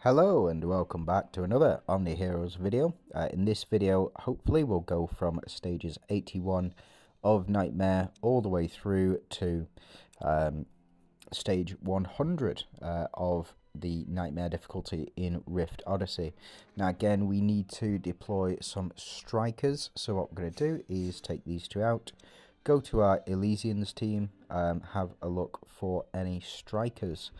Hello and welcome back to another OMNIHEROES video. In this video, hopefully we'll go from stages 81 of Nightmare all the way through to stage 100 of the Nightmare difficulty in Rift Odyssey. Now again, we need to deploy some strikers, so what we're going to do is take these two out, go to our Elysians team, have a look for any strikers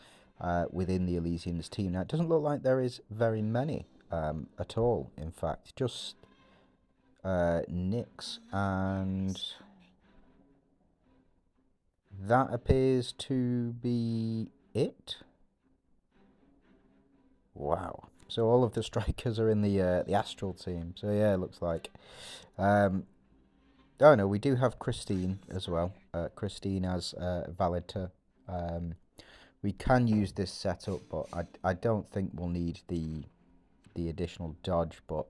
within the Elysians team. Now, it doesn't look like there is very many at all, in fact. Just Nyx, and that appears to be it. Wow. So all of the strikers are in the Astral team. So yeah, it looks like. Oh no, we do have Christine as well. Christine as Valita. We can use this setup, but I don't think we'll need the additional dodge. But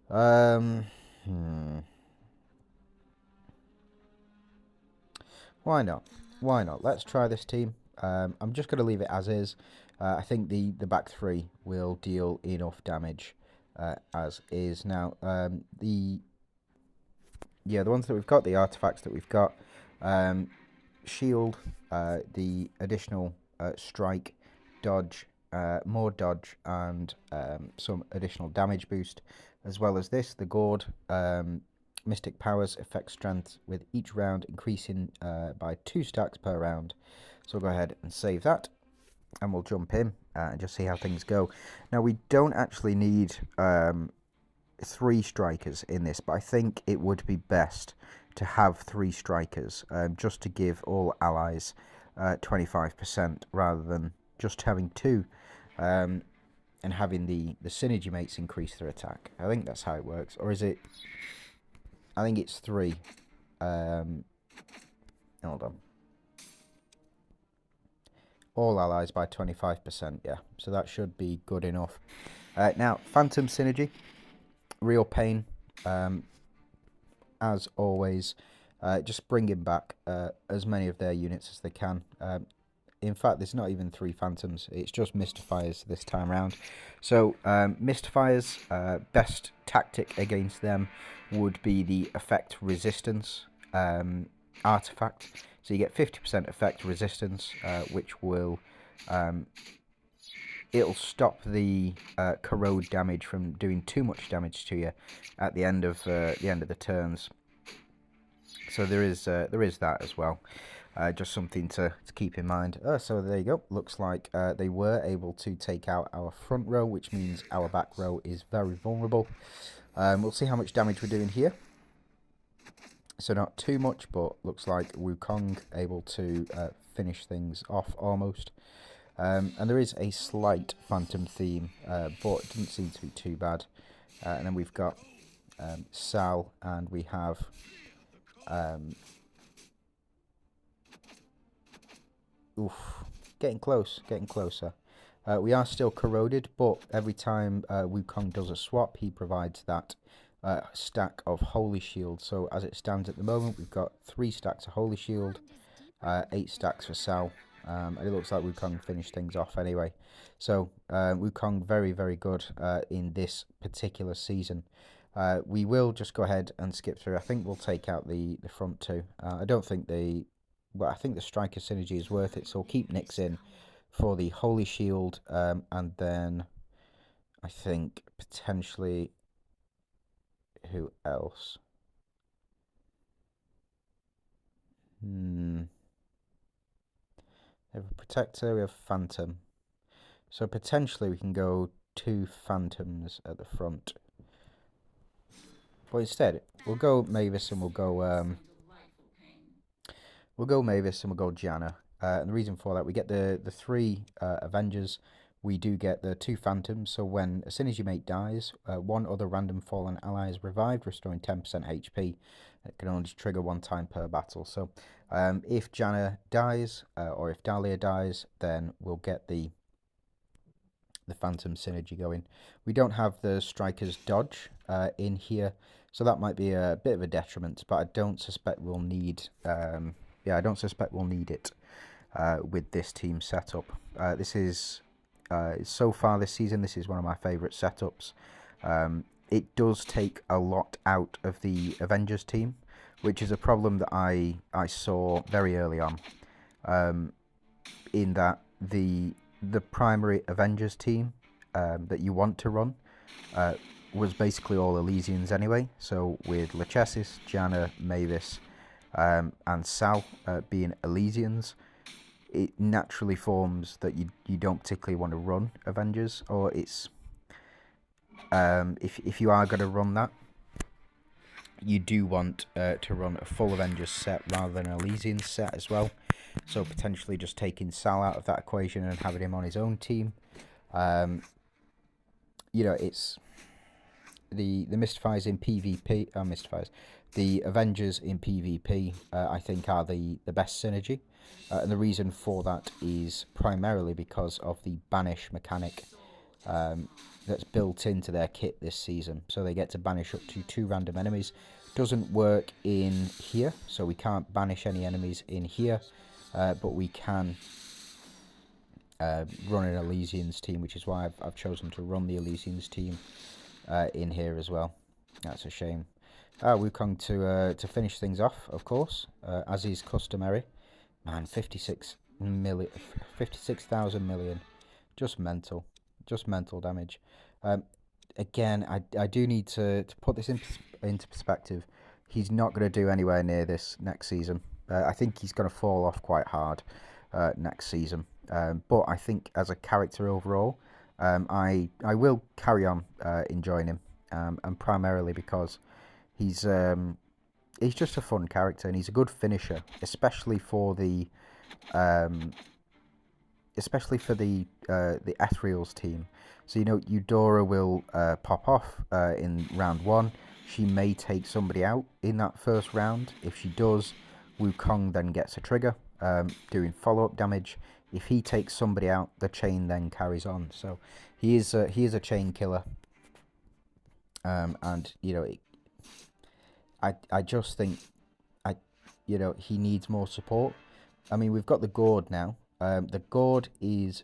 why not? Why not? Let's try this team. I'm just going to leave it as is. I think the back three will deal enough damage as is. Now the ones that we've got, the artifacts that we've got, shield, the additional strike, dodge, more dodge, and some additional damage boost, as well as this, the gourd, mystic powers, effect strength with each round increasing by 2 stacks per round. So we'll go ahead and save that, and we'll jump in and just see how things go. Now we don't actually need 3 strikers in this, but I think it would be best to have 3 strikers, just to give all allies 25% rather than just having 2, and having the synergy mates increase their attack. I think that's how it works. Or is it? I think it's 3. Hold on. All allies by 25%, yeah. So that should be good enough. Now, Phantom Synergy. Real pain, as always. Just bringing back as many of their units as they can. In fact, there's not even 3 Phantoms. It's just Mystifiers this time around. So, Mystifiers, best tactic against them would be the effect resistance artifact. So you get 50% effect resistance, which will it'll stop the corrode damage from doing too much damage to you at the end of the turns. So there is that as well. Just something to keep in mind. So there you go. Looks like they were able to take out our front row, which means our back row is very vulnerable. We'll see how much damage we're doing here. So not too much, but looks like Wukong able to finish things off almost. And there is a slight Phantom theme, but it doesn't seem to be too bad. And then we've got Sal, and we have getting close, getting closer. We are still corroded, but every time Wukong does a swap, he provides that stack of Holy Shield. So as it stands at the moment, we've got 3 stacks of Holy Shield, 8 stacks for Sal. And it looks like Wukong finished things off anyway. So Wukong very, very good in this particular season. We will just go ahead and skip through. I think we'll take out the front 2. I don't think but I think the Striker Synergy is worth it. So we'll keep Nyx in for the Holy Shield, and then I think potentially who else? We have a Protector, we have Phantom. So potentially we can go 2 Phantoms at the front. But instead, we'll go Mavis and we'll go Mavis and we'll go Janna. And the reason for that, we get the 3 Avengers. We do get the 2 Phantoms. So when a synergy mate dies, 1 other random fallen ally is revived, restoring 10% HP. It can only trigger 1 time per battle. So if Janna dies, or if Dahlia dies, then we'll get the Phantom synergy going. We don't have the Striker's dodge in here, so that might be a bit of a detriment, but I don't suspect we'll need I don't suspect we'll need it with this team setup. This is So far this season, this is one of my favourite setups. It does take a lot out of the Avengers team, which is a problem that I saw very early on. In that the primary Avengers team that you want to run was basically all Elysians anyway. So with Lachesis, Janna, Mavis, and Sal being Elysians, it naturally forms that you don't particularly want to run Avengers, or it's if you are going to run that, you do want to run a full Avengers set rather than an Elysian set as well. So potentially just taking Sal out of that equation and having him on his own team. It's the Mystifiers in PvP. Mystifiers, the Avengers in PvP, I think are the best synergy. And the reason for that is primarily because of the banish mechanic that's built into their kit this season. So they get to banish up to 2 random enemies. Doesn't work in here, so we can't banish any enemies in here, but we can run an Elysians team, which is why I've chosen to run the Elysians team in here as well. That's a shame. Wukong to finish things off, of course, as is customary. Man, 56,000 million. Just mental damage. Again, I do need to put this into perspective. He's not going to do anywhere near this next season. I think he's going to fall off quite hard next season. But I think as a character overall, I will carry on enjoying him, and primarily because he's just a fun character and he's a good finisher, especially for the Ethereals team. So Eudora will pop off in round 1. She may take somebody out in that first round. If she does, Wukong then gets a trigger, doing follow-up damage. If he takes somebody out, the chain then carries on. So he is a chain killer, and I just think he needs more support. I mean, we've got the Gourd now. The Gourd is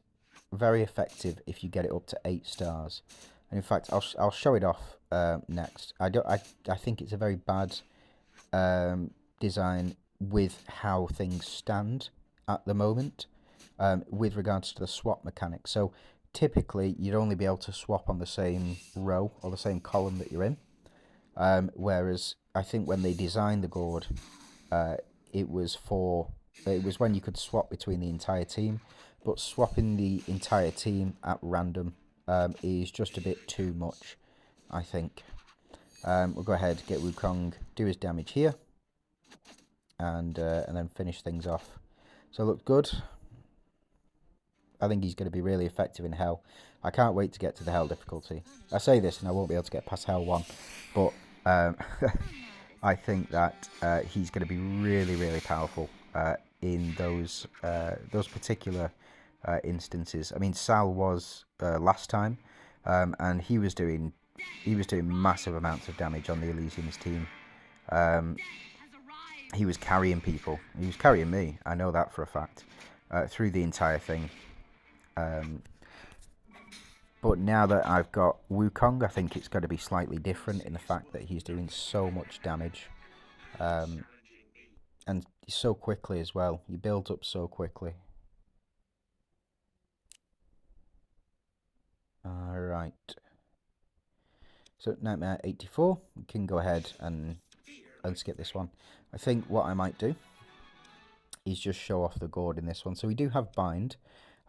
very effective if you get it up to 8 stars, and in fact, I'll show it off next. I think it's a very bad design with how things stand at the moment with regards to the swap mechanic. So typically, you'd only be able to swap on the same row or the same column that you're in, whereas I think when they designed the Gourd, it was when you could swap between the entire team, but swapping the entire team at random is just a bit too much, I think. We'll go ahead, get Wukong, do his damage here, and then finish things off. So look good. I think he's going to be really effective in Hell. I can't wait to get to the Hell difficulty. I say this and I won't be able to get past Hell 1, but I think that he's going to be really, really powerful in those particular instances. I mean, Sal was last time, and he was doing massive amounts of damage on the Elysians team. He was carrying people. He was carrying me. I know that for a fact through the entire thing. But now that I've got Wukong, I think it's going to be slightly different in the fact that he's doing so much damage. And so quickly as well. He builds up so quickly. Alright. So Nightmare 84. We can go ahead and skip this one. I think what I might do is just show off the Gourd in this one. So we do have Bind.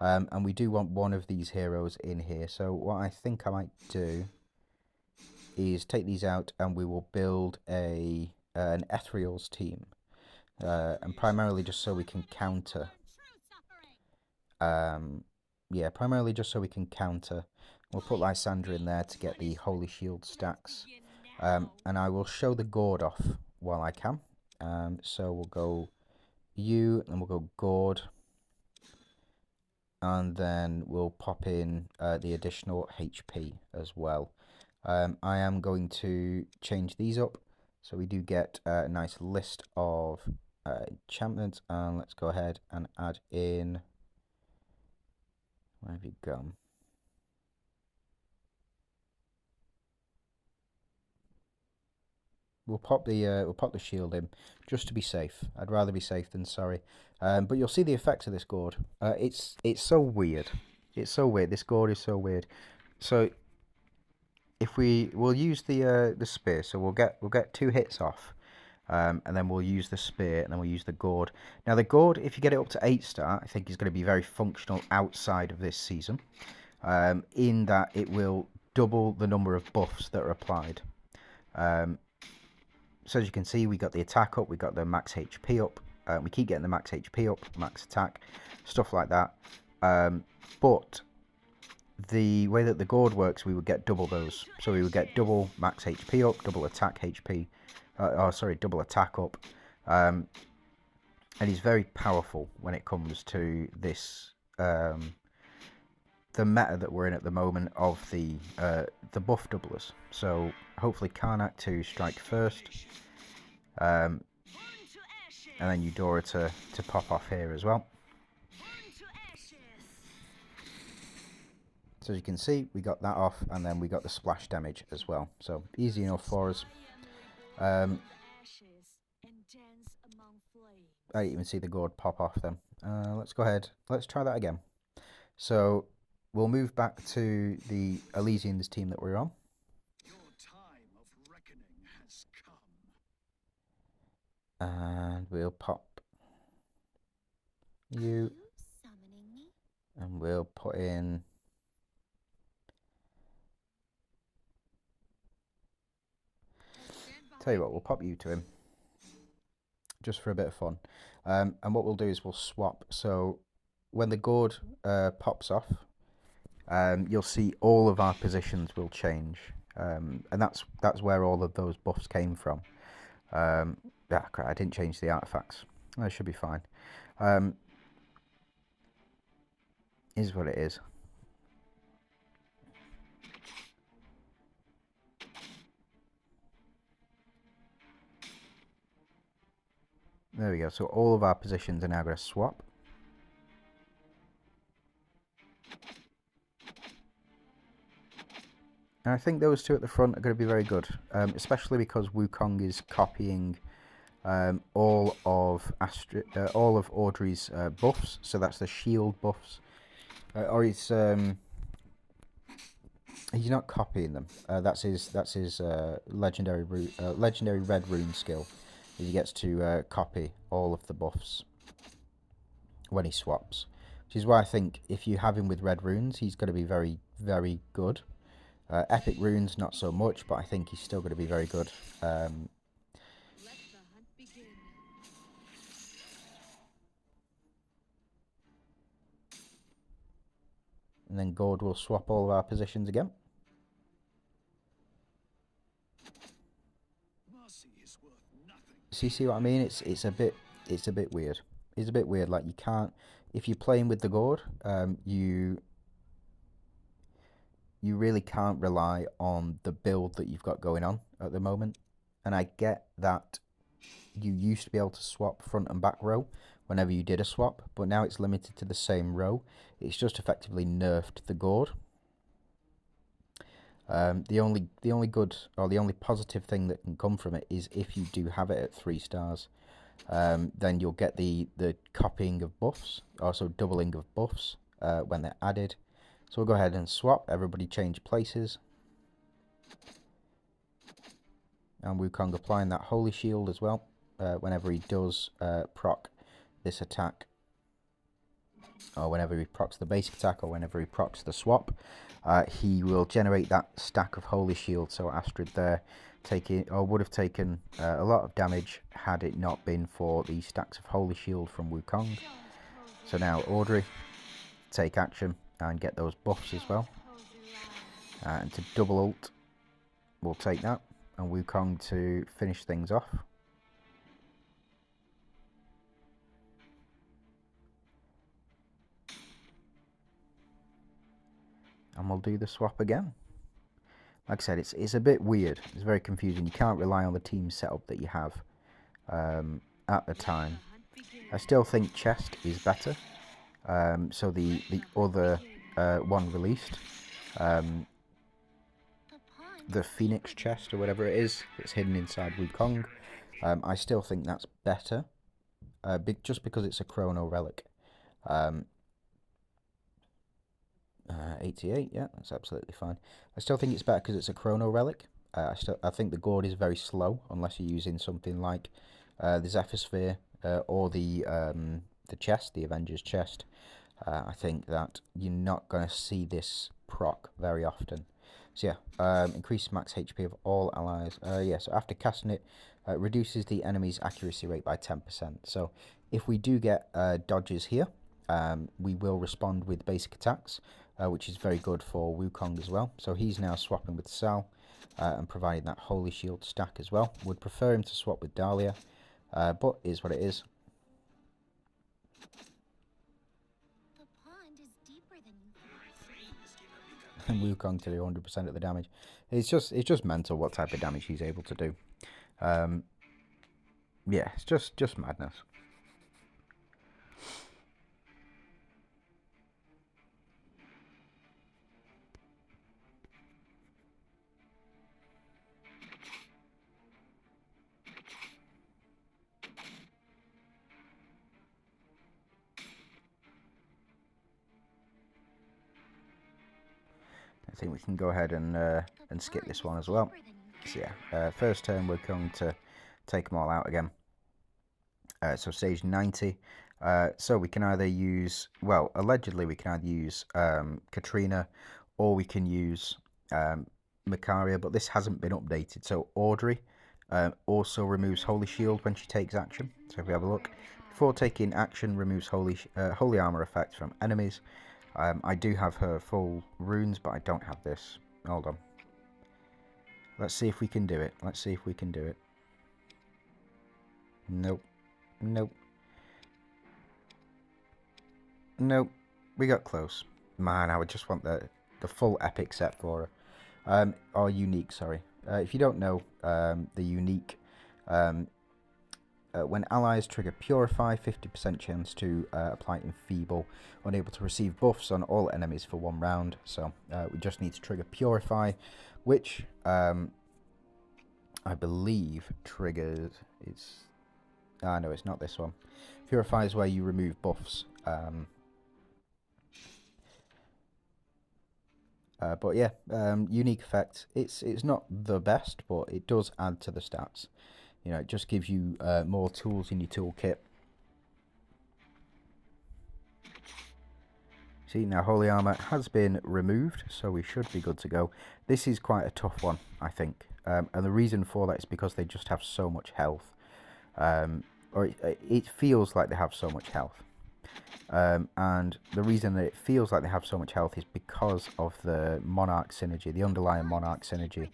And we do want one of these heroes in here. So what I think I might do is take these out and we will build an Ethereals team. And primarily just so we can counter. Primarily just so we can counter. We'll put Lysandra in there to get the Holy Shield stacks. And I will show the Gourd off while I can. So we'll go you, and we'll go Gourd. And then we'll pop in the additional HP as well. I am going to change these up so we do get a nice list of enchantments, and let's go ahead and add in, where have you gone? we'll pop the shield in just to be safe. I'd rather be safe than sorry. But you'll see the effects of this gourd. It's so weird. It's so weird. This gourd is so weird. So if we'll use the spear, so we'll get 2 hits off. And then we'll use the spear, and then we'll use the gourd. Now the gourd, if you get it up to 8-star, I think is going to be very functional outside of this season, in that it will double the number of buffs that are applied. So as you can see, we got the attack up, we got the max HP up, we keep getting the max HP up, max attack, stuff like that. But the way that the gourd works, we would get double those. So we would get double max HP up, double attack HP. Double attack up, and he's very powerful when it comes to this, the meta that we're in at the moment of the buff doublers. So hopefully Karnak to strike first, and then Eudora to pop off here as well. So as you can see, we got that off, and then we got the splash damage as well. So easy enough for us. I didn't even see the gourd pop off then. Let's go ahead. Let's try that again. So we'll move back to the Elysians team that we're on. Your time of reckoning has come. And we'll pop you. And we'll put in... Tell you what, we'll pop you to him. Just for a bit of fun. And what we'll do is we'll swap. So when the gourd pops off, you'll see all of our positions will change. And that's where all of those buffs came from. Crap, I didn't change the artifacts. That should be fine. Is what it is. There we go. So all of our positions are now going to swap. And I think those 2 at the front are going to be very good, especially because Wukong is copying all of Audrey's buffs. So that's the shield buffs, or he's not copying them. That's his legendary red rune skill. He gets to copy all of the buffs when he swaps, which is why I think if you have him with red runes, he's going to be very, very good. Epic runes, not so much, but I think he's still going to be very good. And then gourd will swap all of our positions again. So you see what I mean? It's a bit weird. It's a bit weird. Like, you can't, if you're playing with the gourd, you really can't rely on the build that you've got going on at the moment. And I get that you used to be able to swap front and back row whenever you did a swap, but now it's limited to the same row. It's just effectively nerfed the gourd. The only good, or the only positive thing that can come from it is if you do have it at 3 stars, then you'll get the copying of buffs, also doubling of buffs when they're added. So we'll go ahead and swap. Everybody change places. And Wukong applying that holy shield as well whenever he does proc this attack, or whenever he procs the basic attack, or whenever he procs the swap. He will generate that stack of holy shield. So Astrid there would have taken a lot of damage had it not been for the stacks of holy shield from Wukong. So now Audrey, take action and get those buffs as well. And to double ult, we'll take that, and Wukong to finish things off. And we'll do the swap again. Like I said, it's a bit weird. It's very confusing. You can't rely on the team setup that you have at the time. I still think chest is better. So the other one released, the Phoenix chest or whatever it is that's hidden inside Wukong. I still think that's better, just because it's a chrono relic. 88, yeah, that's absolutely fine. I still think it's better because it's a chrono relic. I think the gourd is very slow unless you're using something like the Zephyr Sphere or the chest, the Avengers chest. I think that you're not going to see this proc very often. So yeah, increase max HP of all allies. Yeah, so after casting it, reduces the enemy's accuracy rate by 10%. So if we do get dodges here, we will respond with basic attacks, which is very good for Wukong as well. So he's now swapping with Sal and providing that Holy Shield stack as well. Would prefer him to swap with Dahlia, but is what it is. And Wukong to do 100% of the damage. It's just mental what type of damage he's able to do. Yeah, it's just madness. I think we can go ahead and skip this one as well. So yeah, first turn we're going to take them all out again. So stage 90. So we can either use, well, allegedly we can either use Katrina or we can use Macaria, but this hasn't been updated. So Audrey also removes Holy Shield when she takes action. So if we have a look, before taking action, removes Holy Armor effect from enemies. I do have her full runes, but I don't have this. Hold on. Let's see if we can do it. Let's see if we can do it. Nope. Nope. Nope. We got close. Man, I would just want the full epic set for her. Or unique, sorry. If you don't know, the unique... when allies trigger Purify, 50% chance to apply Enfeeble, unable to receive buffs on all enemies for 1 round. So we just need to trigger Purify, which I believe triggers... no, it's not this one. Purify is where you remove buffs. But yeah, unique effect. It's not the best, but it does add to the stats. You know, it just gives you more tools in your toolkit. See, now Holy Armor has been removed, so we should be good to go. This is quite a tough one, I think. And the reason for that is because they just have so much health. Or it feels like they have so much health. And the reason that it feels like they have so much health is because of the Monarch synergy, the underlying Monarch synergy.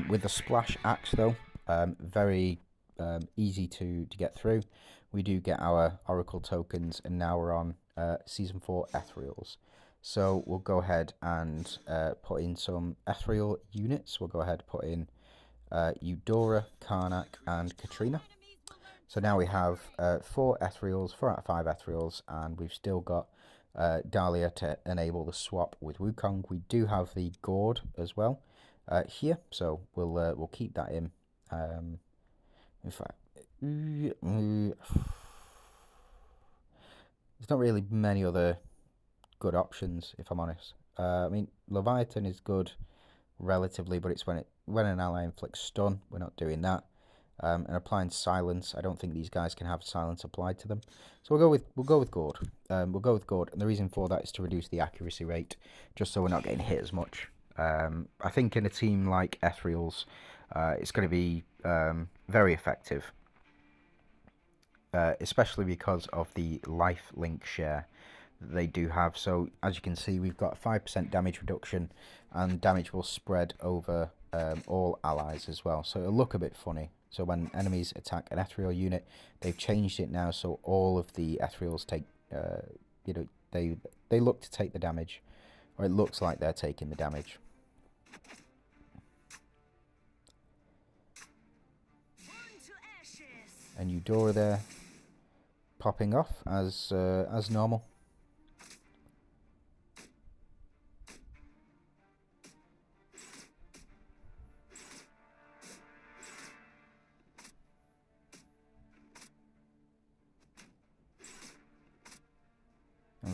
With the Splash Axe, though, very easy to get through. We do get our Oracle tokens, and now we're on Season 4 Ethereals. So we'll go ahead and put in some Ethereal units. We'll go ahead and put in Eudora, Karnak, and Katrina. So now we have 4 Ethereals, 4 out of 5 Ethereals, and we've still got Dahlia to enable the swap with Wukong. We do have the Gourd as well here, so we'll keep that in. In fact, there's not really many other good options, if I'm honest. I mean, Leviathan is good relatively, but it's when an ally inflicts stun. We're not doing that. And applying silence, I don't think these guys can have silence applied to them. So we'll go with Gourd. We'll go with Gourd, and the reason for that is to reduce the accuracy rate, just so we're not getting hit as much. I think in a team like Ethereals, it's going to be very effective, especially because of the life link share that they do have. So as you can see, we've got 5% damage reduction, and damage will spread over all allies as well. So it'll look a bit funny. So when enemies attack an ethereal unit, they've changed it now so all of the ethereals take, they look to take the damage, or it looks like they're taking the damage. And Eudora there, popping off as normal.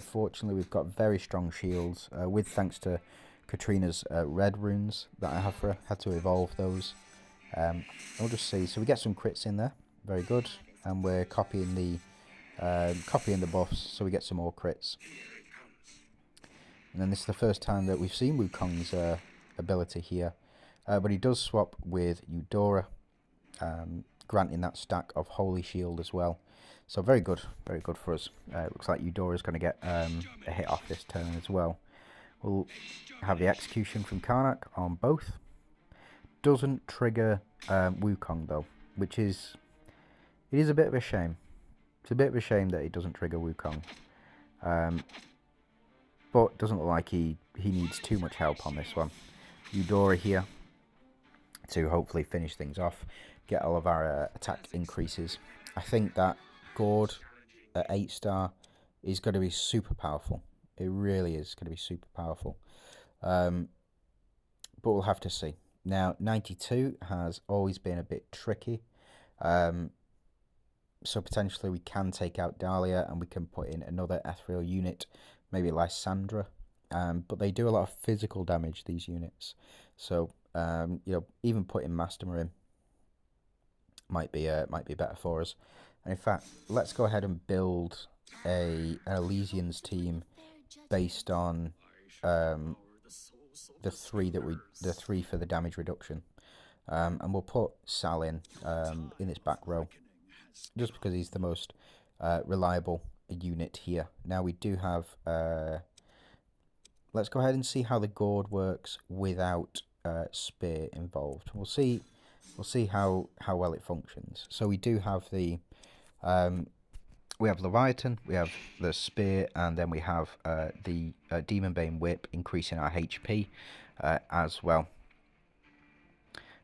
unfortunately, we've got very strong shields, with thanks to Katrina's red runes that I have for her. Had to evolve those. We'll just see. So we get some crits in there, very good, and we're copying the buffs, so we get some more crits. And then this is the first time that we've seen Wukong's ability here, but he does swap with Eudora, granting that stack of Holy Shield as well. So very good for us. Looks like Eudora's going to get a hit off this turn as well. We'll have the execution from Karnak on both. Doesn't trigger Wukong though, it is a bit of a shame. It's a bit of a shame that it doesn't trigger Wukong. But doesn't look like he needs too much help on this one. Eudora here to hopefully finish things off, get all of our attack increases. I think that Gord at 8-star is going to be super powerful. It really is going to be super powerful. But we'll have to see. Now, 92 has always been a bit tricky. So potentially we can take out Dahlia and we can put in another ethereal unit, maybe Lysandra. But they do a lot of physical damage, these units. So, even putting Mastermer in might be better for us. And in fact, let's go ahead and build an Elysians team based on the three for the damage reduction. And we'll put Sal in this back row, just because he's the most reliable unit here. Now we do have. Let's go ahead and see how the gourd works without spear involved. We'll see how well it functions. So we do have the we have Leviathan, we have the spear, and then we have the Demon Bane Whip, increasing our HP as well.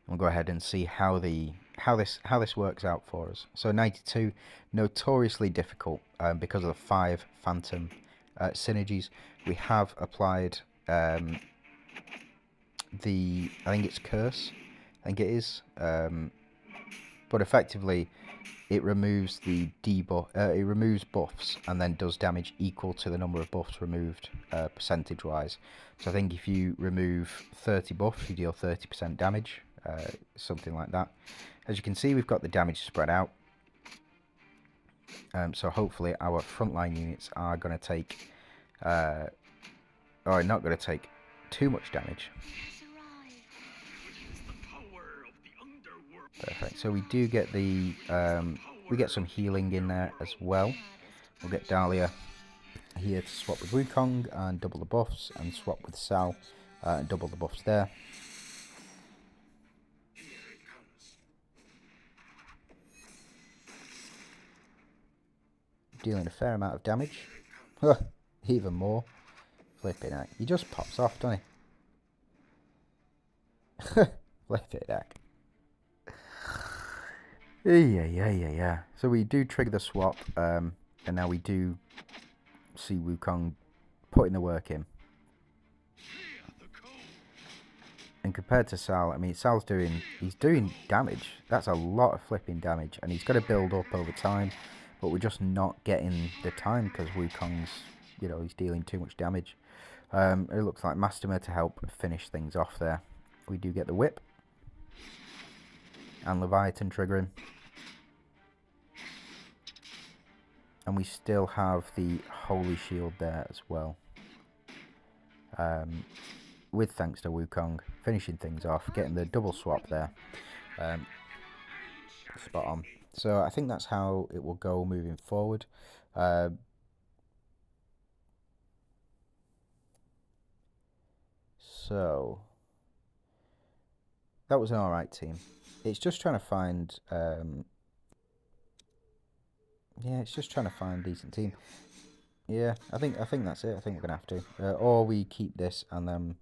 We'll go ahead and see how this works out for us. So 92, notoriously difficult because of the 5 Phantom synergies. We have applied I think it's Curse, I think it is, but effectively it removes the debuff. It removes buffs and then does damage equal to the number of buffs removed percentage-wise. So I think if you remove 30 buffs, you deal 30% damage, something like that. As you can see, we've got the damage spread out. So hopefully our frontline units are going to take, or not going to take too much damage. Perfect. So we do get the we get some healing in there as well. We'll get Dahlia here to swap with Wukong and double the buffs, and swap with Sal and double the buffs there. Dealing a fair amount of damage. Even more. Flipping heck. He just pops off, doesn't he? Flipping heck. Yeah. So we do trigger the swap, and now we do see Wukong putting the work in. And compared to Sal, I mean, Sal's he's doing damage. That's a lot of flipping damage, and he's got to build up over time, but we're just not getting the time because Wukong's, he's dealing too much damage. It looks like Mastermer to help finish things off there. We do get the whip and Leviathan triggering. And we still have the Holy Shield there as well. With thanks to Wukong, finishing things off, getting the double swap there. Spot on. So I think that's how it will go moving forward. So that was an alright team. It's just trying to find it's just trying to find a decent team. Yeah, I think that's it. I think we're gonna have to, or we keep this and then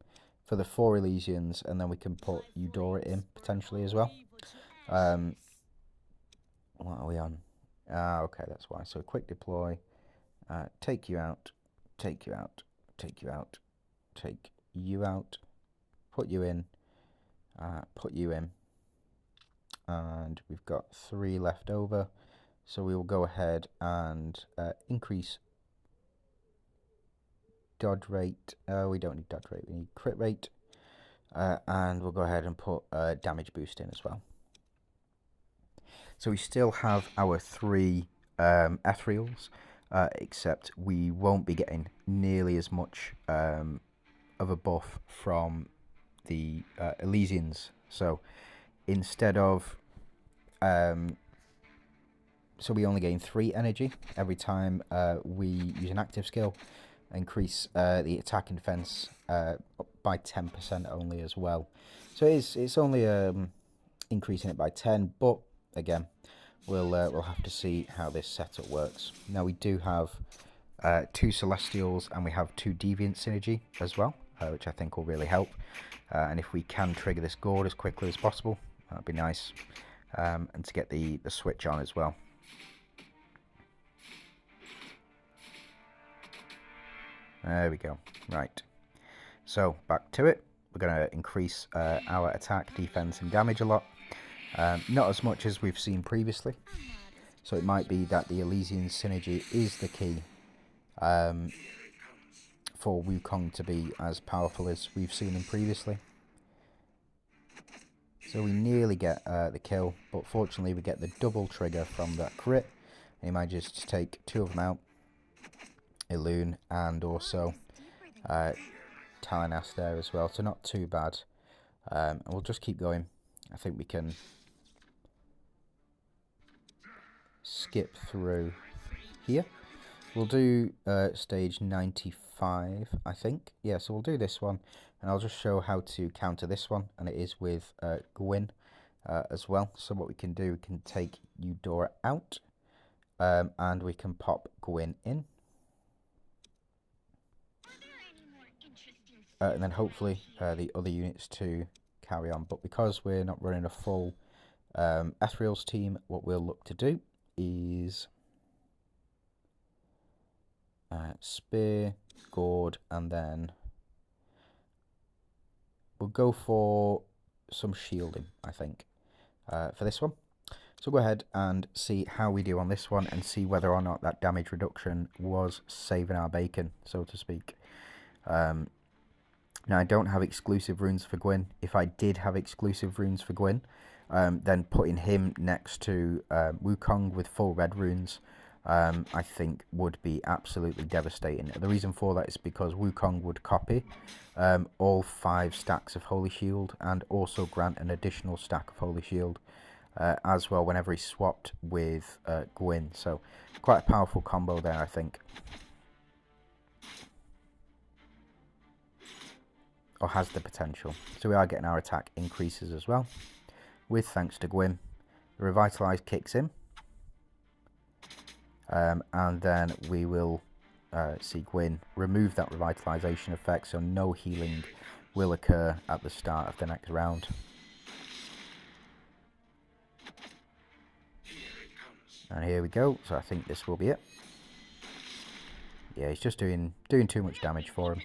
for the 4 Elysians, and then we can put Eudora in potentially as well. What are we on? Okay, that's why. So quick deploy, take you out, take you out, take you out, take you out, put you in, put you in, and we've got 3 left over. So we will go ahead and increase dodge rate. We don't need dodge rate, we need crit rate. And we'll go ahead and put damage boost in as well. So we still have our 3 ethereals, except we won't be getting nearly as much of a buff from the Elysians. So instead of so we only gain 3 energy every time we use an active skill, increase the attack and defense by 10% only as well. So it's only increasing it by 10, but again, we'll have to see how this setup works. Now we do have 2 Celestials and we have 2 Deviant synergy as well, which I think will really help. And if we can trigger this Gourd as quickly as possible, that'd be nice. And to get the switch on as well. There we go. Right. So back to it. We're going to increase our attack, defense, and damage a lot. Not as much as we've seen previously. So it might be that the Elysian synergy is the key for Wukong to be as powerful as we've seen him previously. So we nearly get the kill, but fortunately we get the double trigger from that crit. And he manages to take 2 of them out. Elune and also Talinas there as well, so not too bad. And we'll just keep going. I think we can skip through here. We'll do stage 95, I think. Yeah, so we'll do this one, and I'll just show how to counter this one, and it is with Gwyn as well. So what we can do, we can take Eudora out, and we can pop Gwyn in. And then hopefully the other units to carry on. But because we're not running a full Ethereals team, what we'll look to do is Spear, Gourd, and then we'll go for some shielding, I think, for this one. So go ahead and see how we do on this one and see whether or not that damage reduction was saving our bacon, so to speak. Now, I don't have exclusive runes for Gwyn. If I did have exclusive runes for Gwyn, then putting him next to Wukong with full red runes, I think would be absolutely devastating. The reason for that is because Wukong would copy all 5 stacks of Holy Shield and also grant an additional stack of Holy Shield as well whenever he swapped with Gwyn. So quite a powerful combo there, I think. Or has the potential. So we are getting our attack increases as well, with thanks to Gwyn. The Revitalize kicks in, and then we will see Gwyn remove that revitalization effect, so no healing will occur at the start of the next round. And here we go. So I think this will be it. Yeah, he's just doing too much damage for him.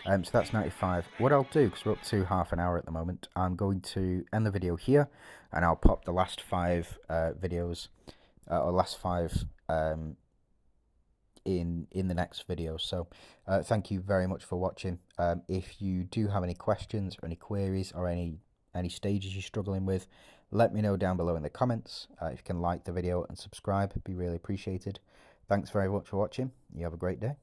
So that's 95. What I'll do, because we're up to half an hour at the moment, I'm going to end the video here, and I'll pop the last 5 videos, or last 5 in the next video. So thank you very much for watching. If you do have any questions or any queries or any stages you're struggling with, let me know down below in the comments. If you can like the video and subscribe, it'd be really appreciated. Thanks very much for watching. You have a great day.